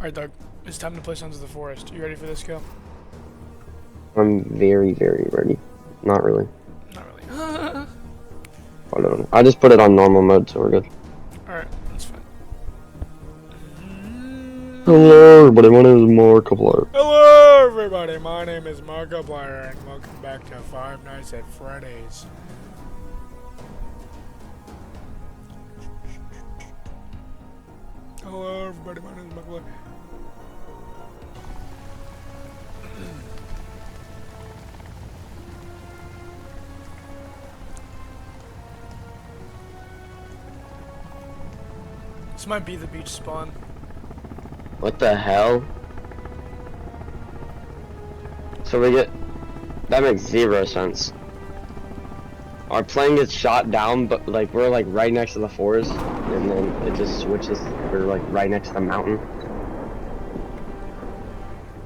Alright, Doug. It's time to play Sons of the Forest. You ready for this, kill? I'm very, very ready. Not really. Not really. I don't know. I just put it on normal mode, so we're good. Alright, that's fine. Hello, everybody. My name is Markiplier. Hello, everybody. My name is Markiplier, and welcome back to Five Nights at Freddy's. Hello, everybody. My name is Markiplier. This might be the beach spawn. What the hell? So we get... That makes 0 sense. Our plane gets shot down, but like we're like right next to the forest, and then it just switches. We're like right next to the mountain.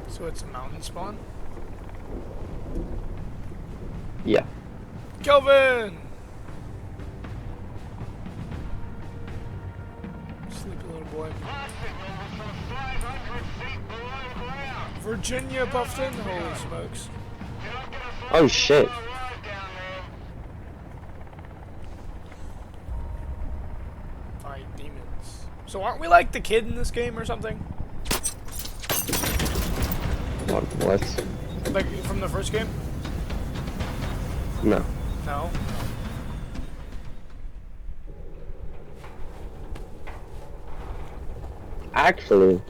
So it's a mountain spawn? Yeah. Kelvin! Sleepy little boy. Virginia Buffton? Holy smokes. Oh shit. Fight demons. So aren't we like the kid in this game or something? What? Like from the first game? No. No. Actually,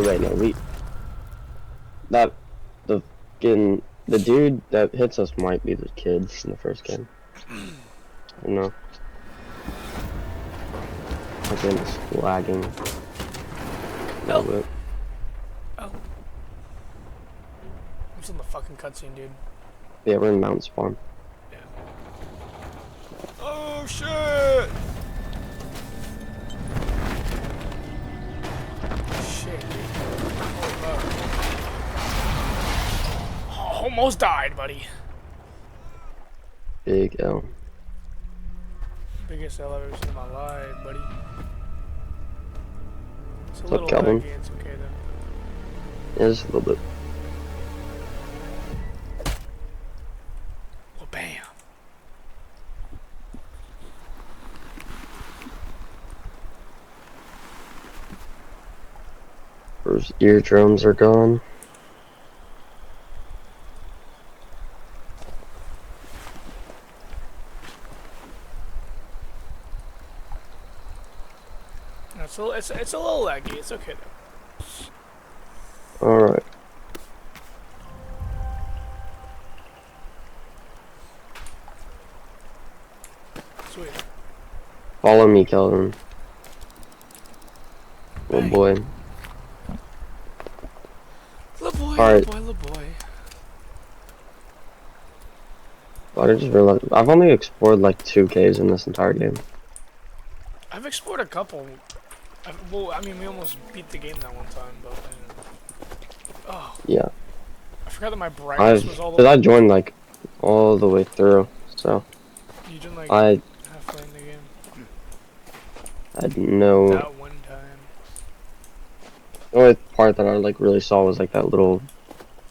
wait, no, the dude that hits us might be the kids in the first game. You know? My game is lagging. A little bit. Oh. I'm still in the fucking cutscene, dude. Yeah, we're in Mountain Spawn. Yeah. Oh shit! Shit, dude. Oh, almost died, buddy. Big L. Biggest L I've ever seen in my life, buddy. It's a What's little up, Calvin? laggy, it's okay though. Yeah, just a little bit. Well, bam. First eardrums are gone. It's a little laggy, it's okay though. Alright. Sweet. Follow me, Kelvin. Oh Bang. boy. Little boy, Alright. little boy. I just realized I've only explored like 2 caves in this entire game. I've explored a couple. Well, I mean, we almost beat the game that one time, but... Oh. Yeah. I forgot that my brightness was all the Cause way... I joined like all the way through, so You did like I halfway in the game. had no. That one time. The only part that I like really saw was like that little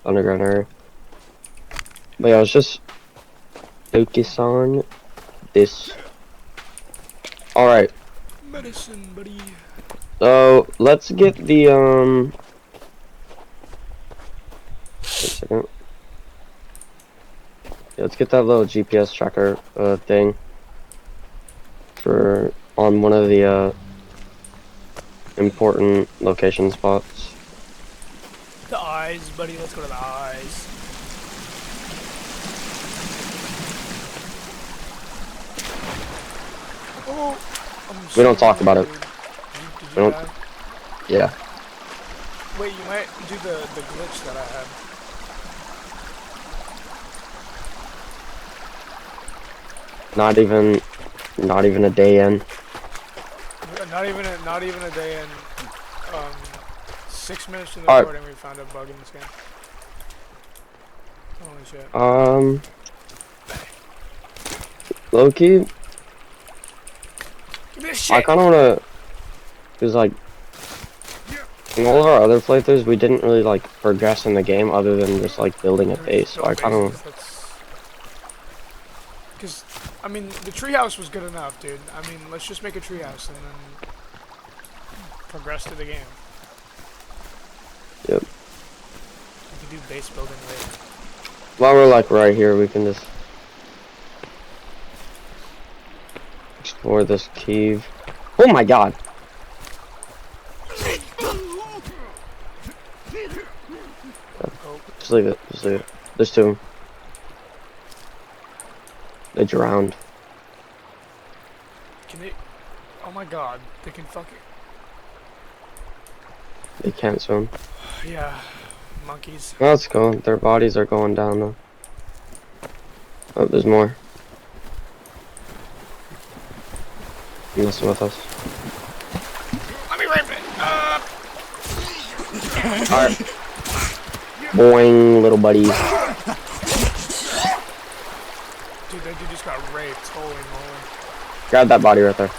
underground area. But yeah, I was just focus on this. All right. Medicine, buddy. So let's get the Wait a second. Yeah, let's get that little GPS tracker thing for on one of the important location spots. The eyes, buddy. Let's go to the eyes. Oh, We don't talk about it. Did We you don't. die? Yeah. Wait, you might do the glitch that I had. Not even a day in. Not even a day in. 6 minutes in the Alright. recording, we found a bug in this game. Holy shit. Low-key, Give me the I shit! kind of want to, cause like, In all of our other playthroughs, we didn't really like progress in the game other than just like building a We just base. So built I kind of bases. That's because I mean the treehouse was good enough, dude. I mean let's just make a treehouse and then progress to the game. yep. We can do base building later. While we're like right here, we can just explore this cave. Oh my god! Oh, Just leave it. Just leave it. There's two. They drowned. can they? Oh my god, they can fucking. They can't swim. Yeah, monkeys. Well, let's go. Their bodies are going down though. Oh, there's more. You messing with us? Let me rip it. Alright. Boing, little buddy. Dude, that dude just got raped. Holy moly. Grab that body right there.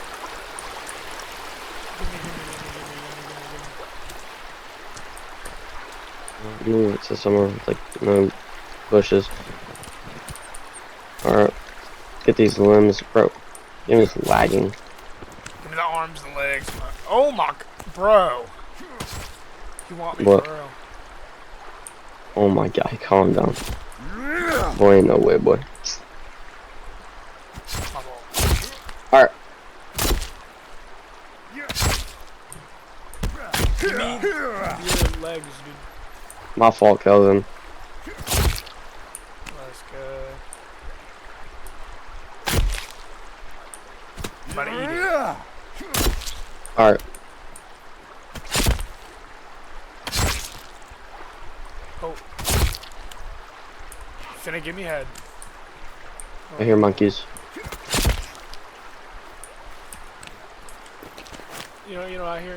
Move it to somewhere with like no bushes. Alright. Get these limbs. Bro, game is lagging. Give me the arms and legs. Oh my, bro. You want me, What? bro? Oh my god, calm down. Boy, ain't no way, boy. My ball. Alright. Give me your legs, dude. My fault, Kelvin. Let's go. I'm about to eat it. Alright. Oh. Finna give me head. I hear monkeys. You know, I hear.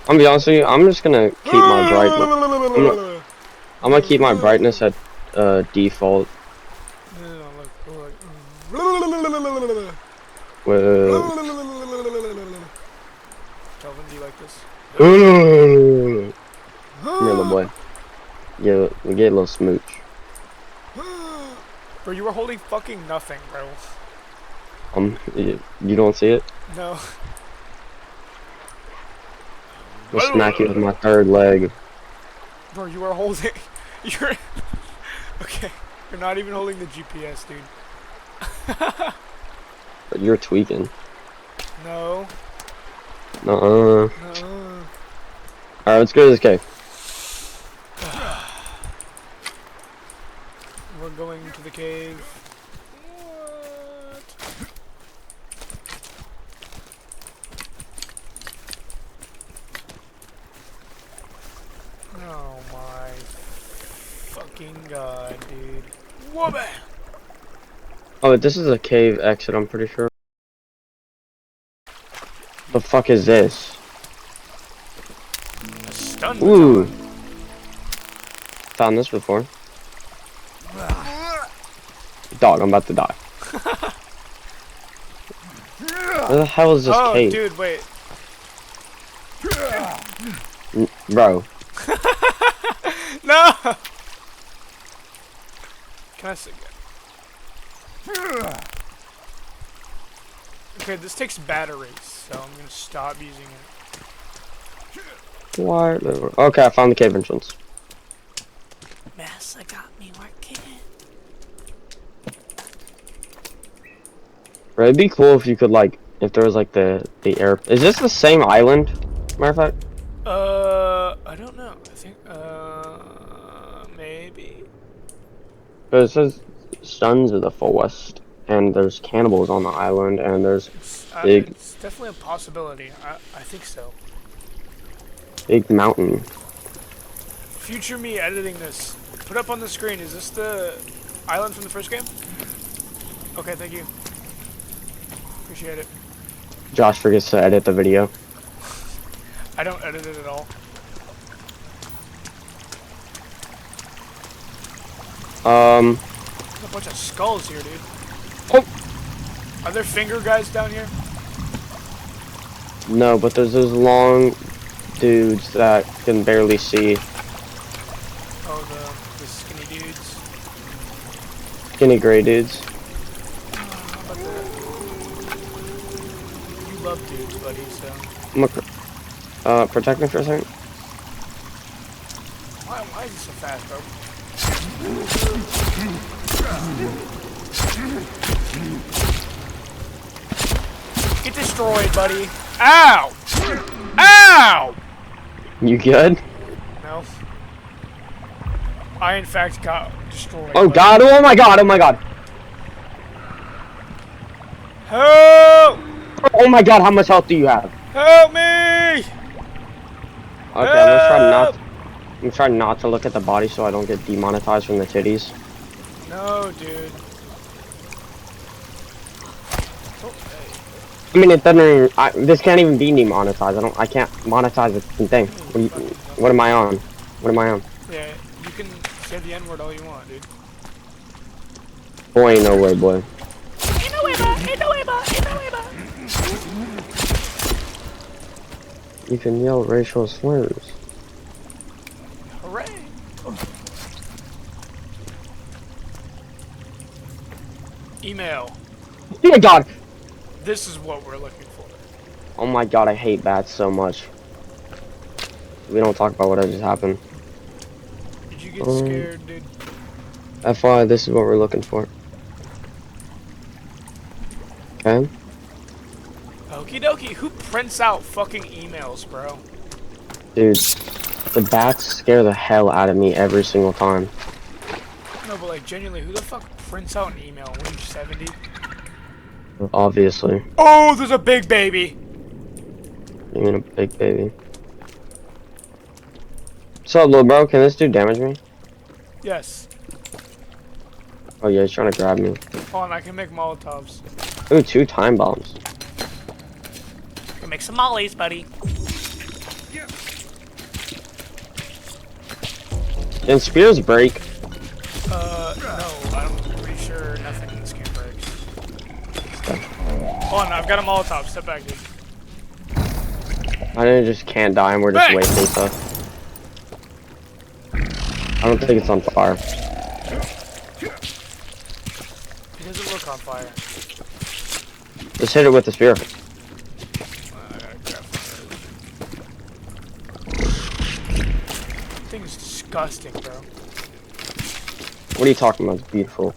I'm gonna be honest with you, I'm just gonna keep my brightness. I'm gonna keep my brightness at default. No, look. Whoa. Kelvin, do you like this? Come here, little boy. Yeah, we get a little smooch. Bro, you were holding fucking nothing, bro. You don't see it? No. I'll smack you with my third leg. Bro, you are holding. You're. Okay. You're not even holding the GPS, dude. But you're tweaking. No. Nuh-uh. No. Alright, let's go to this cave. We're going to the cave. What? Oh my fucking god, dude. Whoa. Oh, this is a cave exit, I'm pretty sure. The fuck is this? Stun Ooh. baton. Found this before. Dog, I'm about to die. Where the hell is this cave? Oh, dude, wait. Bro. No! Can I see? Okay, this takes batteries, so I'm gonna stop using it. What? Okay, I found the cave entrance. Massa got me working. Bro, it'd be cool if you could like, if there was like the air. Is this the same island? Matter of fact. I don't know. I think, maybe. But it says Sons of the Forest, and there's cannibals on the island, and there's big, It's definitely a possibility. I think so. big mountain. Future me editing this. Put up on the screen. Is this the island from the first game? Okay, thank you. Appreciate it. Josh forgets to edit the video. I don't edit it at all. There's a bunch of skulls here, dude. Oh. Are there finger guys down here? No, but there's those long dudes that can barely see. Oh, the skinny dudes. Skinny gray dudes. How about that? You love dudes, buddy, so. Protect me for a second. Why is he so fast, bro? Get destroyed, buddy. Ow! Ow! You good? No. I, in fact, got destroyed. Oh buddy. god, oh my god, oh my god. Help! Oh my god, how much health do you have? Help me! Okay, I'm gonna try not to look at the body so I don't get demonetized from the titties. No, dude. Oh, hey. I mean, it doesn't even, this can't even be demonetized. I can't monetize the thing. What am I on? What am I on? Yeah, you can say the N-word all you want, dude. Boy, ain't no way, boy. Ain't no way, ain't no way, ain't no way, You can yell racial slurs. Hooray! Email. Oh my god! This is what we're looking for. Oh my god, I hate bats so much. We don't talk about what just happened. Did you get scared, dude? FYI, this is what we're looking for. Okay? Okie dokie, who prints out fucking emails, bro? Dude, the bats scare the hell out of me every single time. No, but like, genuinely, who the fuck prints out an email when you're 70? Obviously. Oh, there's a big baby! You mean a big baby. What's up, little bro? Can this dude damage me? Yes. Oh yeah, he's trying to grab me. Hold on, I can make Molotovs. Ooh, 2 time bombs. I can make some mollies, buddy. Can spears break? No, I'm pretty sure nothing in this game breaks. Hold on, I've got a Molotov. Step back, dude. I just can't die and we're just Bang! wasting stuff. I don't think it's on fire. It doesn't look on fire. Just hit it with the spear. I gotta grab fire. This thing is disgusting, bro. What are you talking about? It's beautiful.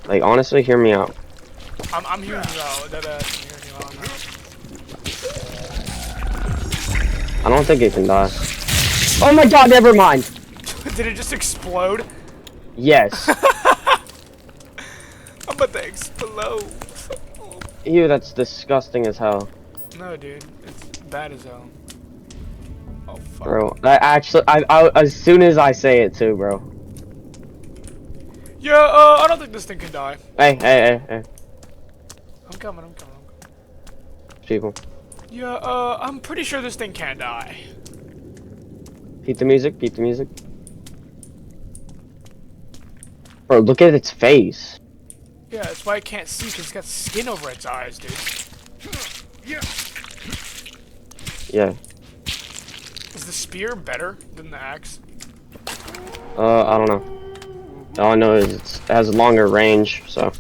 Like, honestly, hear me out. I'm hearing you out. I'm hearing you out now. I don't think it can die. Oh my god, never mind! Did it just explode? Yes. I'm about to explode. Ew, that's disgusting as hell. No, dude. It's bad as hell. Oh, fuck. Bro, I as soon as I say it too, bro. Yeah, I don't think this thing can die. Hey. I'm coming. People. Yeah, I'm pretty sure this thing can't die. Beat the music, beat the music. Bro, look at its face. Yeah, that's why I can't see, because it's got skin over its eyes, dude. Yeah. Is the spear better than the axe? I don't know. All I know is it has a longer range, so.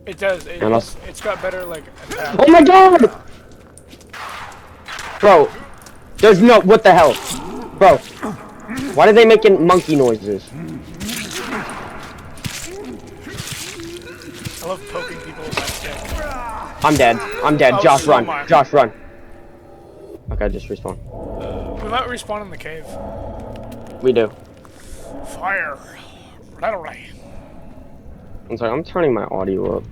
It does. It's got better, like, attack. Oh my god! Bro, there's no, what the hell? Bro, why are they making monkey noises? I love poking people with my stick. I'm dead. Oh, Josh, so run. am I. Josh, run. Okay, just respawn. We might respawn in the cave. We do. Fire. Right. I'm sorry, I'm turning my audio up.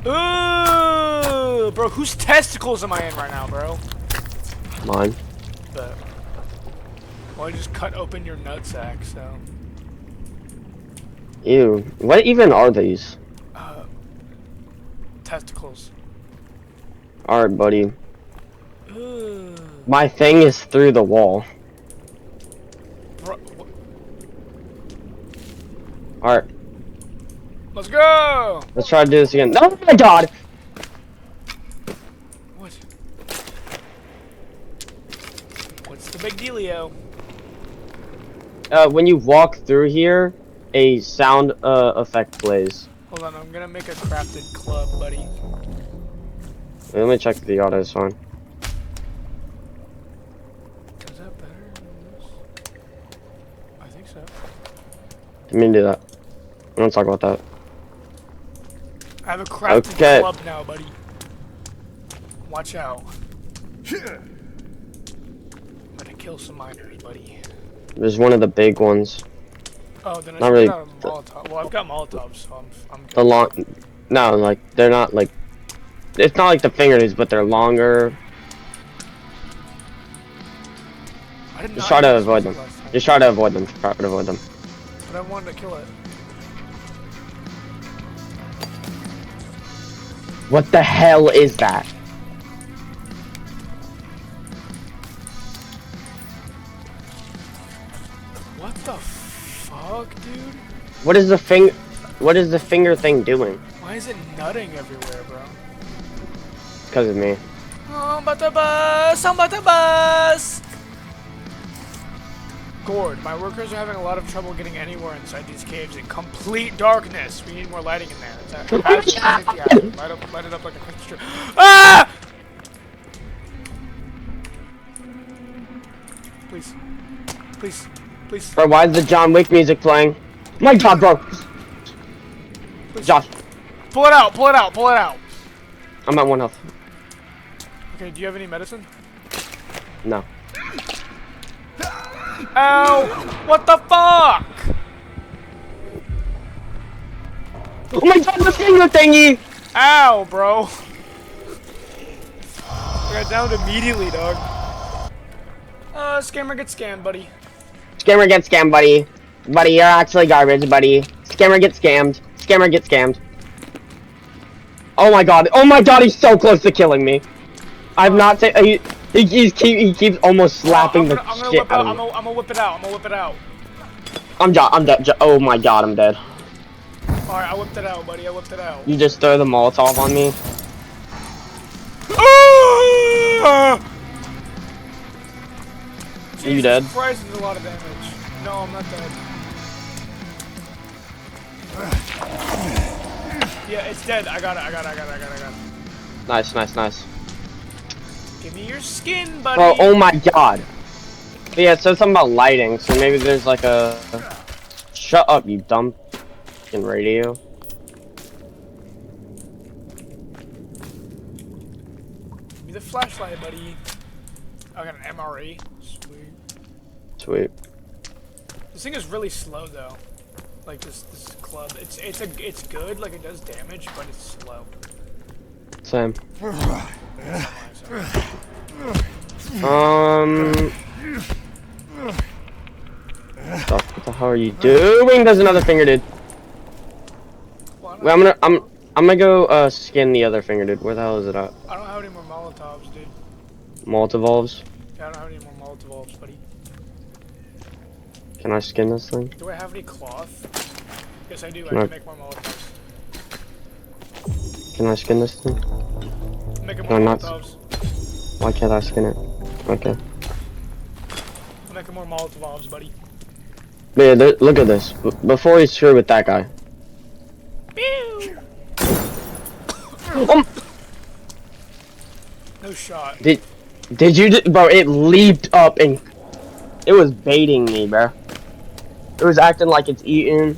Ooh, bro, whose testicles am I in right now, bro? Mine. But, well, I just cut open your nutsack, so. Ew. What even are these? Testicles. Alright, buddy. Ooh. My thing is through the wall. Bro, Alright. Let's go! Let's try to do this again. Oh my god! What? What's the big dealio? When you walk through here, a sound effect plays. Hold on, I'm gonna make a crafted club, buddy. Let me check if the auto is fine. Is that better than this? I think so. Didn't mean to do that. I don't talk about that. I have a crafted club now, buddy. Watch out. I'm gonna kill some miners, buddy. There's one of the big ones. Oh, then I Not should really get out a Molotov. Well, I've got Molotovs, so I'm good. The long... No, like, they're not, like... It's not like the fingernails, but they're longer. I did Just not try to use avoid this them. last time, Just try to avoid them. Try to avoid them. but I wanted to kill it. What the hell is that? What the fuck, dude? What is the finger thing doing? Why is it nutting everywhere, bro? Because of me. Oh, I'm about to bust! I'm about to bust! Gord, my workers are having a lot of trouble getting anywhere inside these caves in complete darkness. We need more lighting in there. It's light it up like a Christmas tree. Ah! Please. Please. Please. Bro, why is the John Wick music playing? My god, bro! Please. Josh. Pull it out! Pull it out! Pull it out! I'm at 1 health. Okay, do you have any medicine? No. Ow! What the fuck? Oh my god, the finger thingy! Ow, bro. I got downed immediately, dog. Scammer gets scammed, buddy. Scammer gets scammed, buddy. Buddy, you're actually garbage, buddy. Scammer gets scammed. Scammer gets scammed. Oh my god, he's so close to killing me. I've not taken. He keeps almost slapping the shit out of me. I'm gonna whip it out. I'm gonna whip it out. I'm dead. Oh my god, I'm dead. Alright, I whipped it out, buddy. I whipped it out. You just throw the Molotov on me. Jesus Are you dead? Christ, is a lot of damage. No, I'm not dead. Yeah, it's dead. I got it. Nice, nice, nice. Give me your skin, buddy. Bro, oh my god. But yeah, it says something about lighting, so maybe there's like a... Shut up, you dumb f***ing radio. Give me the flashlight, buddy. I got an MRE. Sweet. Sweet. This thing is really slow, though. Like this club. It's good. Like it does damage, but it's slow. Same. What the hell are you doing? There's another finger, dude. Wait, I'm gonna go skin the other finger, dude. Where the hell is it at? I don't have any more Molotovs, dude. Molotovs? Yeah, I don't have any more Molotovs, buddy. Can I skin this thing? Do I have any cloth? Yes, I do. Can I I- can make more Molotovs. Can I skin this thing? I'm making No, more not- Molotovs. Why can't I skin it? Okay. I'm making more Molotovs, buddy. But yeah, look at this. Before he's screwed with that guy. Pew! No shot. Did you bro, it leaped up and it was baiting me, bro. It was acting like it's eating.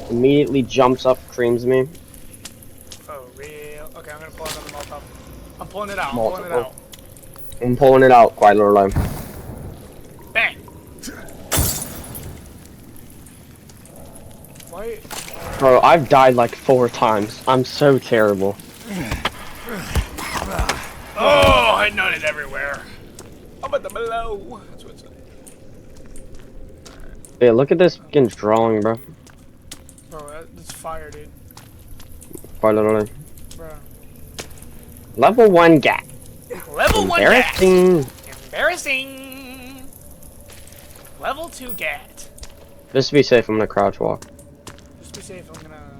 Immediately jumps up, creams me. For real. Okay, I'm gonna pull another Molotov. I'm pulling it out. I'm pulling it out. I'm pulling it out, quite literally. Bang! Why? Bro, I've died like 4 times. I'm so terrible. Oh, I nutted everywhere. I'm at the below. That's what it said. Yeah, look at this fucking drawing, bro. Bro, that's fire, dude. Quite literally. Bro. Level 1 gat. Level 1 gat. Embarrassing. Embarrassing. Level 2 gat. Just to be safe, I'm gonna crouch walk. Just be safe, I'm gonna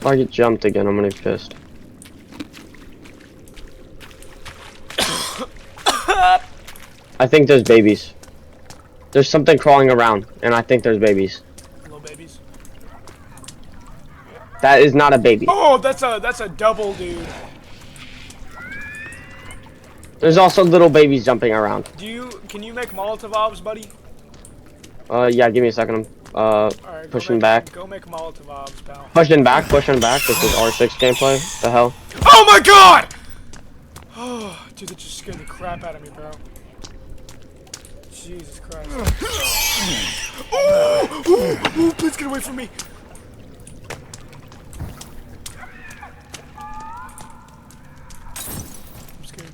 If I get jumped again, I'm gonna be pissed. I think there's babies. There's something crawling around, and I think there's babies. Little babies. That is not a baby. Oh, that's a double, dude. There's also little babies jumping around. Can you make Molotovs, buddy? Yeah, give me a second. Alright, Pushing back. Go make Molotovs, pal. Pushing back. This is R6 gameplay. The hell? Oh my god! Oh, dude, that just scared the crap out of me, bro. Jesus Christ. Oh, please get away from me. I'm scared.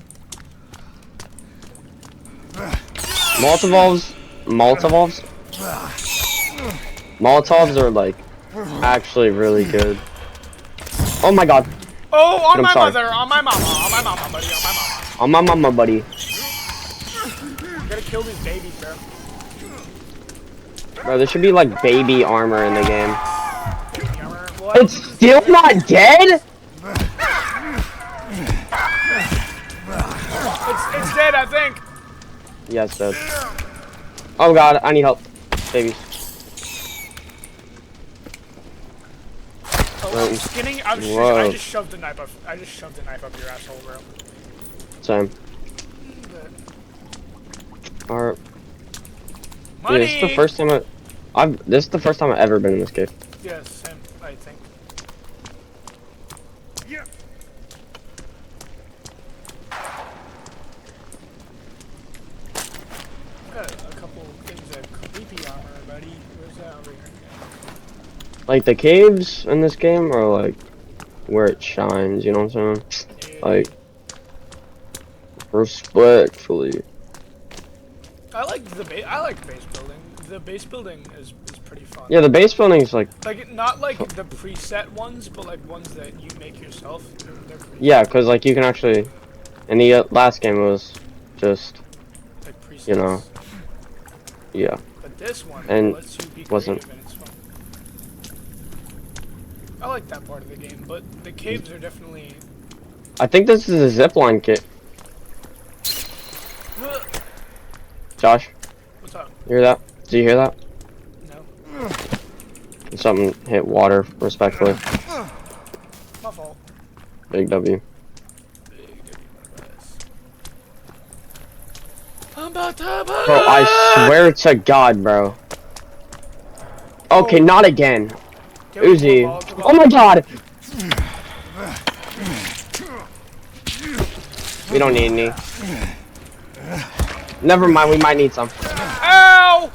Molotovs are like actually really good. Oh my god. Oh, on my sorry. mother, on my mama, buddy, on my mama. On my mama, buddy. I'm gonna kill these babies, bro. Bro, there should be like baby armor in the game. Baby armor. Well, It's still not dead? it's dead, I think. Yeah, it's dead. Oh god, I need help. Babies. Oh, I'm skinning. I just shoved the knife up. I just shoved the knife up your asshole, bro. Same. Alright. Money. Dude, this is the first time I've ever been in this cave. Yeah, same. I think. Yeah. Got a couple things of creepy armor, buddy. Where's that over here? Like the caves in this game are like where it shines, you know what I'm saying? Yeah. Like respectfully. I like the base building. The base building is pretty fun. Yeah, the base building is like not like the preset ones, but like ones that you make yourself. They're pretty yeah, cause like you can actually in the last game it was just like presets. you know yeah. But this one And lets you be wasn't- creative and it's fun. I like that part of the game, but the caves are definitely. I think this is a zipline kit. Josh, What's up? you hear that? Did you hear that? No. Something hit water, respectfully. My fault. Big W. I'm about to Bro, I swear to God, bro. Okay, Oh. not again. Can we Uzi. pull Molotov Oh my God! We don't need any. Never mind, we might need some. Ow!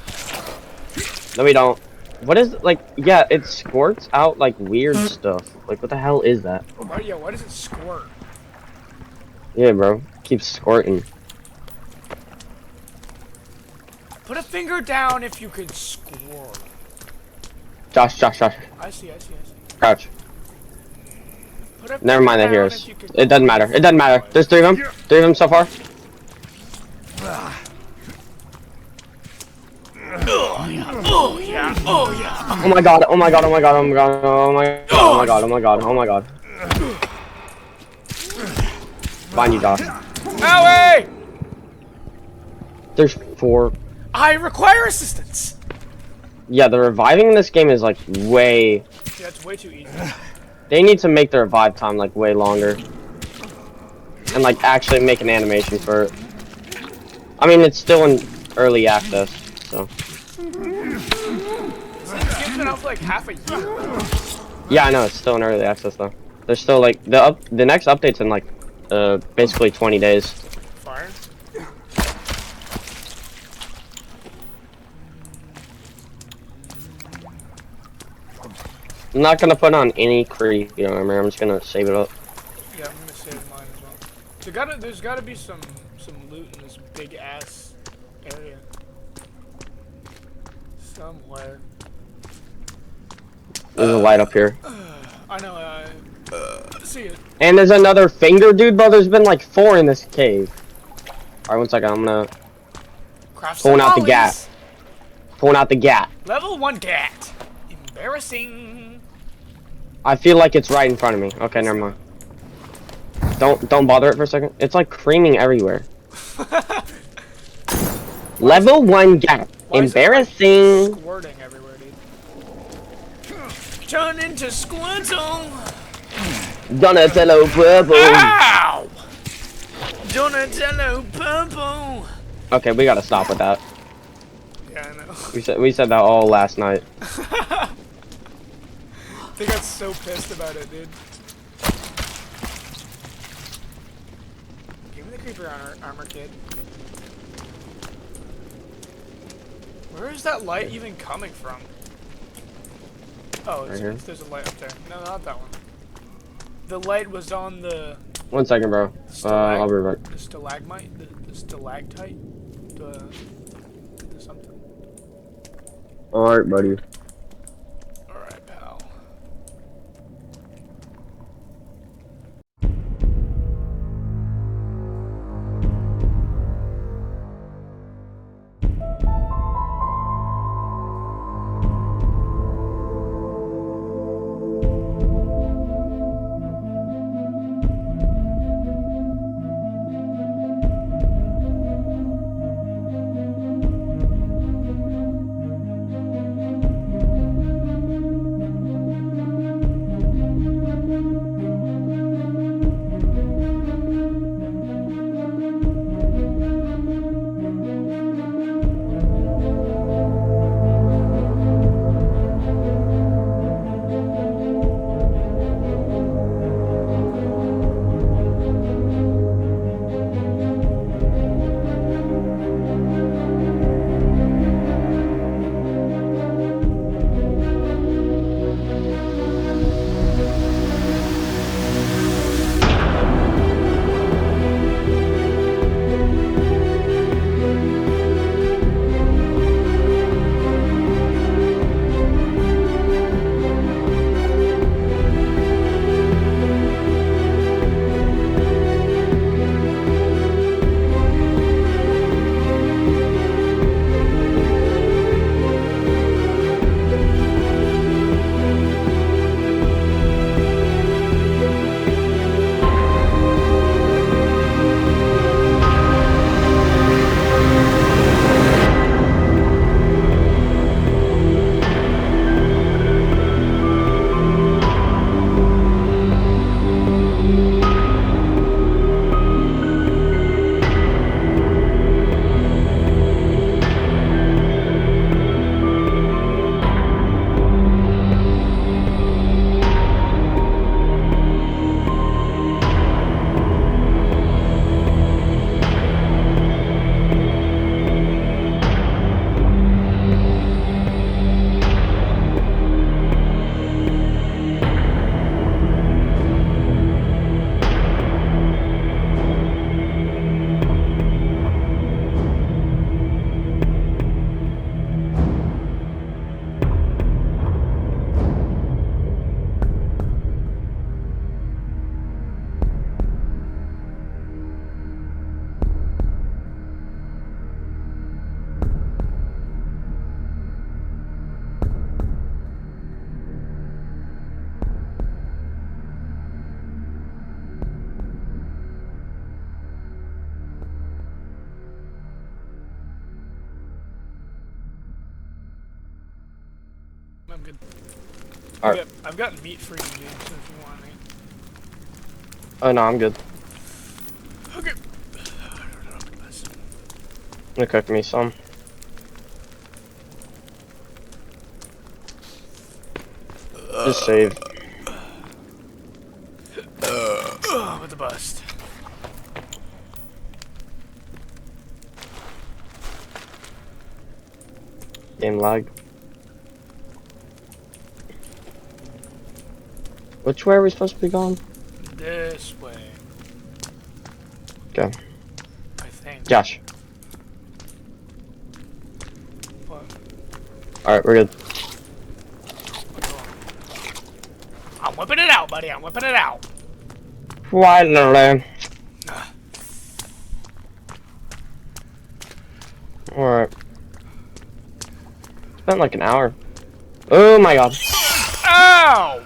No, we don't. What is, like, yeah, it squirts out, like, weird stuff. Like, what the hell is that? Why does it squirt? Yeah, bro. Keeps squirting. Put a finger down if you could squirt. Josh. I see. Crouch. Put a Never mind, finger they hear down us. if you could- It doesn't matter. It doesn't matter. There's three of them. Three of them so far. Oh yeah. Oh my God. Find you, Josh. Owie! There's four. I require assistance. Yeah, the reviving in this game is like way. Yeah, it's way too easy. They need to make the revive time like way longer. And like actually make an animation for it. I mean, it's still in early access, so. This game's been out for like half a year. Yeah, I know, it's still in early access though. There's still like, the next update's in like, basically 20 days. Fire. I'm not gonna put on any creepy armor, I'm just gonna save it up. Yeah, I'm gonna save mine as well. There's gotta be some loot in this big ass area. Somewhere. There's a light up here. I know, see it. And there's another finger, dude, bro. There's been like 4 in this cave. Alright, 1 second, I'm gonna... Craft Pulling some out the ollies. gat. Pulling out the gat. Level 1 gat. Embarrassing. I feel like it's right in front of me. Okay, never mind. Don't bother it for a second. It's like creaming everywhere. Level 1 gap. Embarrassing. Like squirting everywhere, dude. Turn into Squirtle. Donatello purple. Ow! Donatello purple. Okay, we gotta stop with that. Yeah, I know. We said that all last night. They got so pissed about it, dude. Give me the creeper armor kit. Where is that light even coming from? Oh, Right here. there's a light up there. No, not that one. The light was on the 1 second, bro. I'll be right back. the stalagmite, the stalactite, the something. Alright, buddy. All right, pal. I'm good. Alright. I've got meat for you, dude, so if you want any. Oh, no, I'm good. Okay. I'm gonna cook me some. Just save. With the bust. Game lag. Which way are we supposed to be going? This way. Okay. I think. Josh. What? Alright, we're good. I'm whipping it out, buddy. I'm whipping it out. Finally. Alright. Spent like an hour. Oh my god. Ow!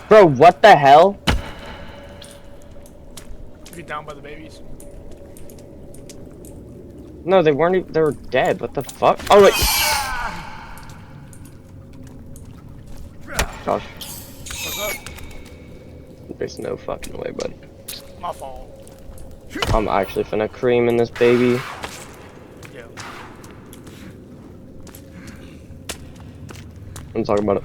Bro, what the hell? Get down by the babies. No, they weren't even, they were dead. What the fuck? Oh, wait. Josh. What's up? There's no fucking way, buddy. My fault. I'm actually finna cream in this baby. Yeah. I'm talking about it.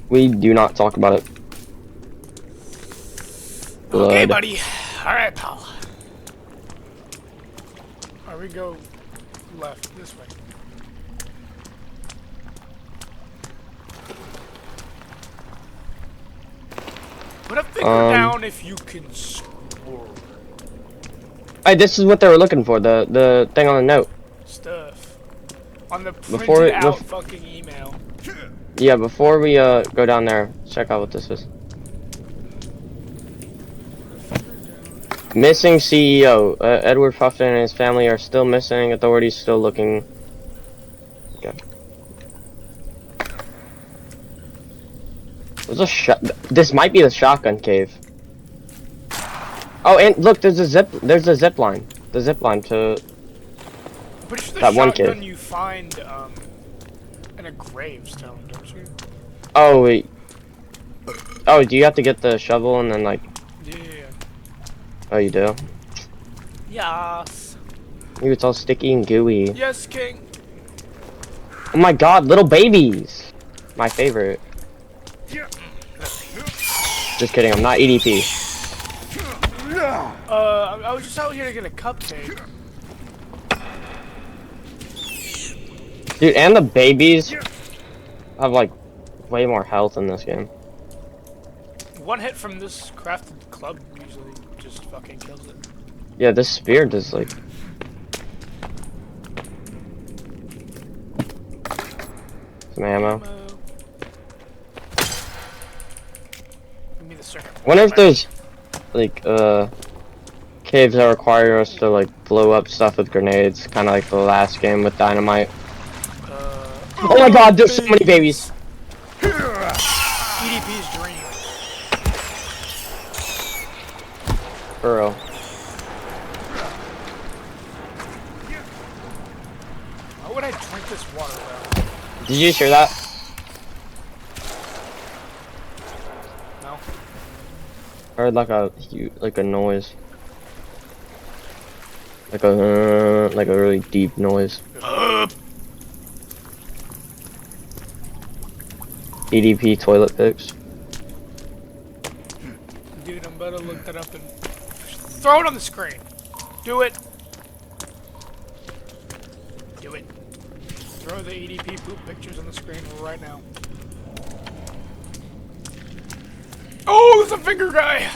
We do not talk about it. Okay, Blood. buddy. Alright, pal. Alright, we go left this way. Put a finger down if you can score. Hey, this is what they were looking for, the thing on the note. Stuff. On the Before printed it- out fucking email. Yeah, before we go down there, check out what this is. Missing CEO. Edward Puffin and his family are still missing. Authorities still looking. Okay. There's a shot. This might be the shotgun cave. Oh, and look, there's a zip line. The zip line to I'm pretty sure the that one shotgun cave. you find in a gravestone, don't you? Oh wait. Oh, do you have to get the shovel and then like? Yeah. Oh, you do. Yes. Ooh, it's all sticky and gooey. Yes, King. Oh my God, little babies. My favorite. Just kidding. I'm not EDP. I was just out here to get a cupcake. Dude, and the babies have like way more health in this game. One hit from this crafted club usually just fucking kills it. Yeah, this spear does like. Some ammo. Give me the circuit. Wonder if there's like caves that require us to like blow up stuff with grenades, kind of like the last game with dynamite. Oh my God, there's so many babies. EDP's dream. For real. Why would I drink this water though? Did you just hear that? No. I heard like a noise. Like a really deep noise. EDP toilet picks. Dude, I'm about to look that up and throw it on the screen. Do it. Do it. Throw the EDP poop pictures on the screen right now. Oh, there's a finger guy.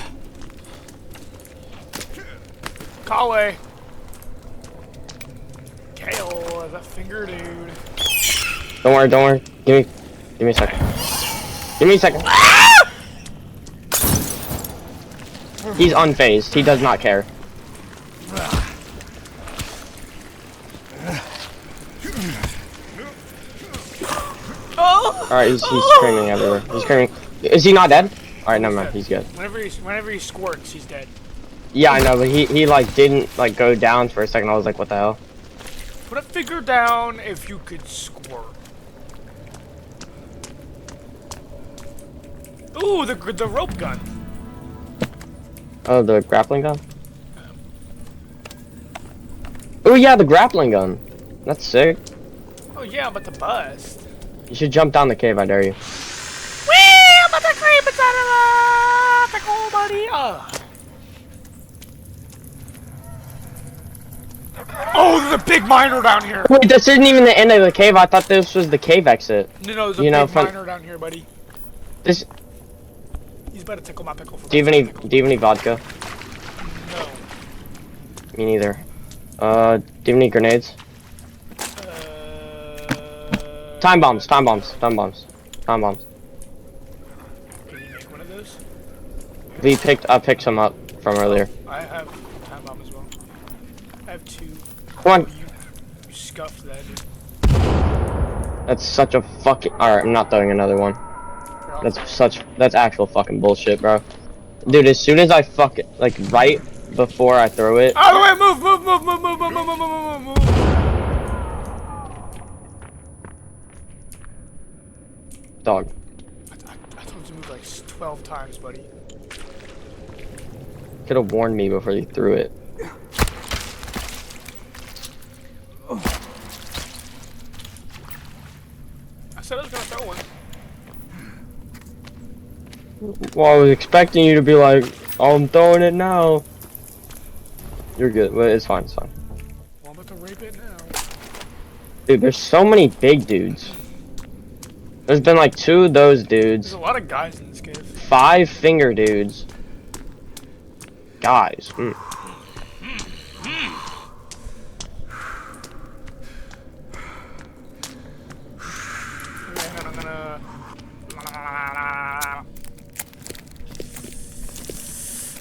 Kale. Kale is a finger dude. Don't worry. Give me a second. Give me a second. He's unfazed. He does not care. Oh! Alright, he's screaming everywhere. He's screaming. Is he not dead? Alright, never mind. He's good. Whenever he squirts, he's dead. Yeah, I know, but he like didn't like go down for a second. I was like, what the hell? Put a finger down if you could squirt. Ooh, the rope gun. Oh, the grappling gun? Oh yeah, the grappling gun. That's sick. Oh yeah, I'm about to bust. You should jump down the cave, I dare you. Whee! I'm about to creep inside of the cool buddy. Oh, there's a big miner down here. Wait, this isn't even the end of the cave. I thought this was the cave exit. No, there's a big miner down here, buddy. This. He's about to tickle my pickle. Do you have any vodka? No. Me neither. Do you have any grenades? Time bombs. Can you make one of those? I picked some up from earlier. I have time bomb as well. I have two. Come on. You scuffed that, dude. That's such a fucking. Alright, I'm not throwing another one. That's actual fucking bullshit, bro. Dude, as soon as I fuck it, like right before I throw it. Out of the way! Move! Move! Move! Move! Move! Move! Move! Move! Move! Move! Move! Dog. I told you to move like 12 times, buddy. Could have warned me before you threw it. I said I was gonna throw one. Well, I was expecting you to be like, oh, I'm throwing it now. You're good. Well, it's fine. It's fine. Well, I'm about to rape it now. Dude, there's so many big dudes. There's been like 2 of those dudes. There's a lot of guys in this cave. 5 finger dudes. Guys. Mm. And I'm gonna...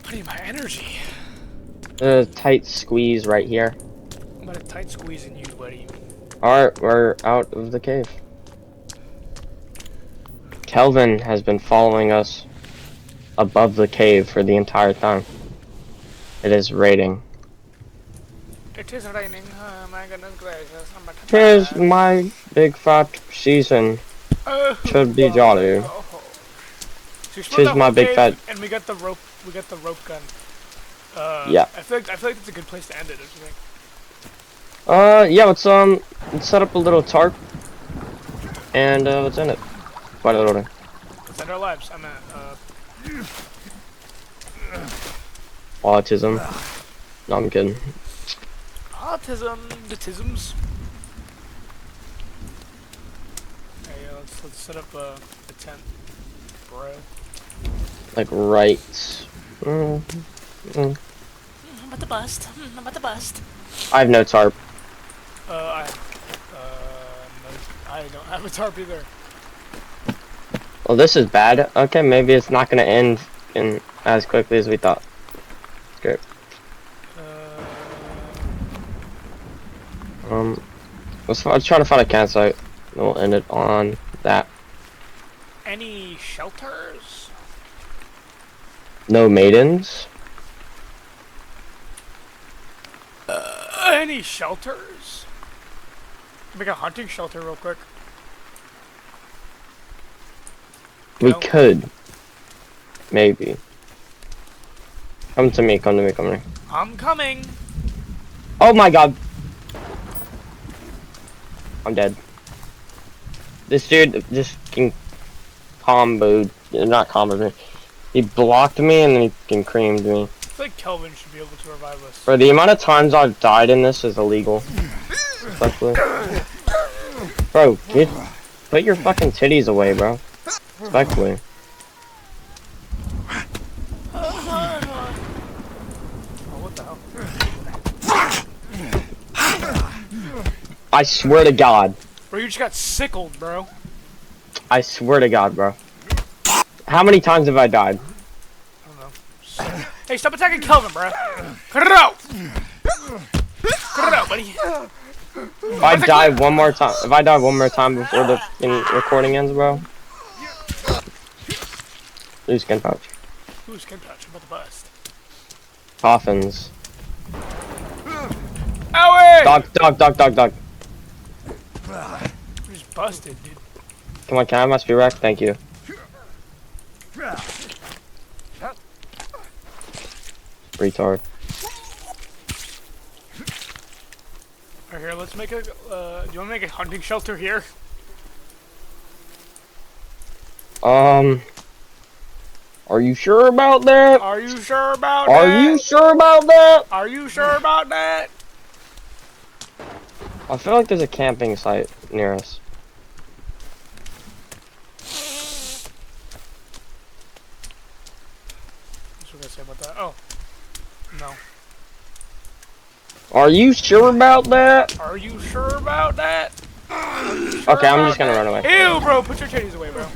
I need my energy. A tight squeeze right here. I'm about to tight squeezing you, buddy. Alright, we're out of the cave. Kelvin has been following us above the cave for the entire time. It is raining. It is raining. Oh my goodness gracious. I'm about to Here's die. my big fat season. Oh, Should be jolly. oh. So we Tis explored the my whole big cave, fat- and we got the rope. We got the rope gun. Yeah. I feel like that's a good place to end it. Don't you think? Yeah, let's set up a little tarp. And, let's end it. Quite a little. Let's end our lives. I'm at Autism. No, I'm kidding. autism. The tisms. Hey, let's set up a tent, bro. Like, right. I'm about to bust. I'm about to bust. I have no tarp. No, I don't have a tarp either. Well, this is bad. Okay, maybe it's not gonna end in as quickly as we thought. Great. Let's try to find a campsite. And we'll end it on that. Any shelters? No maidens. Any shelters? Make a hunting shelter real quick. We No. could. Maybe. Come to me, come to me, come to me. I'm coming. Oh my god. I'm dead. This dude just can comboed. Not comboed me. He blocked me and then he can creamed me. I feel like Kelvin should be able to revive us. Bro, the amount of times I've died in this is illegal. Especially. Bro, put your fucking titties away, bro. Respectfully. Oh, what the hell? I swear to God. Bro, you just got sickled, bro. I swear to God, bro. How many times have I died? I don't know. Hey, stop attacking Kelvin, bro. Cut it out. Cut it out, buddy. If I die one more time, before the recording ends, bro. Lose skin pouch. Ooh, skin pouch. I'm about to bust. Coffins. Owie! Dog. You just busted, dude. Come on, can I have my spear rack? Thank you. Retard. Right here, let's make a, do you want to make a hunting shelter here? Are you sure about that? Are you sure about Are that? you sure about that? Are you sure about that? I feel like there's a camping site near us. What's we gonna say about that? Oh. No. Are you sure about that? Are you sure about that? Okay, I'm just gonna run away. Ew, bro, put your titties away, bro.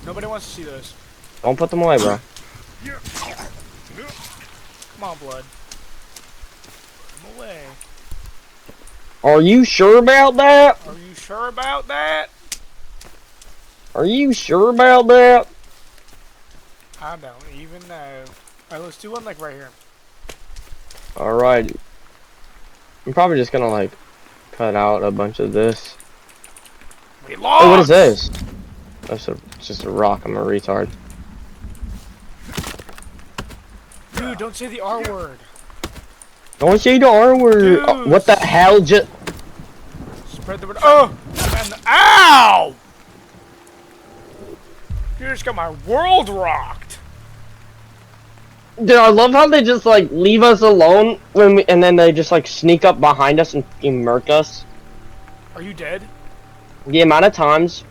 Nobody wants to see those. Don't put them away, bro. Come on, blood. Put them away. Are you sure about that? Are you sure? sure about that? Are you sure about that? I don't even know. Alright, let's do one like right here. Alright. I'm probably just gonna like cut out a bunch of this. We lost! Oh, what is this? That's just a rock. I'm a retard. Dude, don't say the R word. Don't say the R word. Oh, what the hell just... Spread the word. Oh! And ow! You just got my world rocked. Dude, I love how they just like leave us alone when we, and then they just like sneak up behind us and murk us. Are you dead? The amount of times...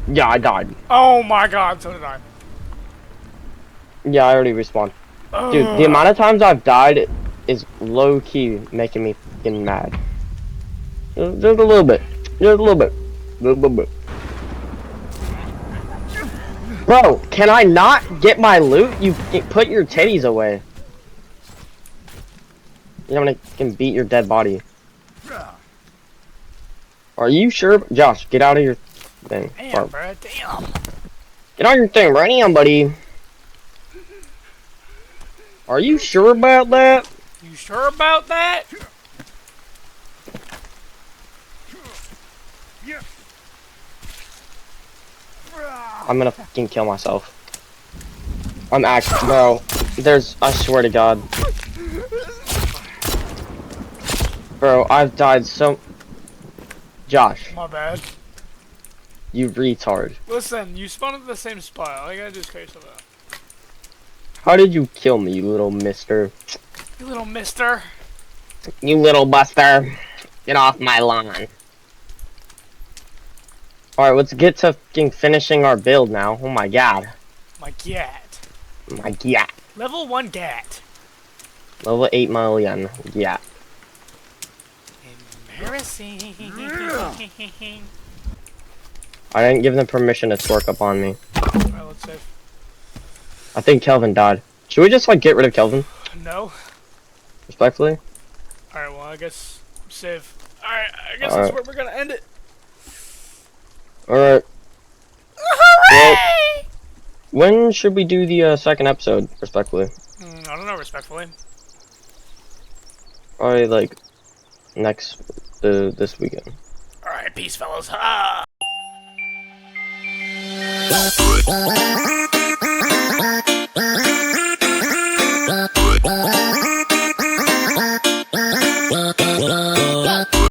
Yeah, I died. Oh my god, so did I. Yeah, I already respawned. Dude, the amount of times I've died is low-key making me fucking mad. Just a little bit. Just a little bit. Just a little bit. Bro, can I not get my loot? You put your titties away. You know, I can beat your dead body. Are you sure? Josh, get out of your thing. Damn, bro, damn. Get out of your thing right now, buddy. Are you sure about that? You sure about that? I'm gonna fucking kill myself. I'm actually, bro. I swear to God. Bro, I've died so... Josh. My bad. You retard. Listen, you spawned at the same spot. All you gotta do is cut yourself out. How did you kill me, you little mister? You little mister. You little buster. Get off my lawn. Alright, let's get to fucking finishing our build now. Oh my god. My gat. My god. Level 1 gat. Level 8 million. Yeah. Embarrassing. I didn't give them permission to twerk up on me. Alright, let's save. I think Kelvin died. Should we just like get rid of Kelvin? No. Respectfully? Alright, well, I guess save. Alright, I guess that's where we're gonna end it. Alright. Hooray! Well, when should we do the second episode, respectfully? I don't know, respectfully. Alright, like, this weekend. Alright, peace, fellas. Ah!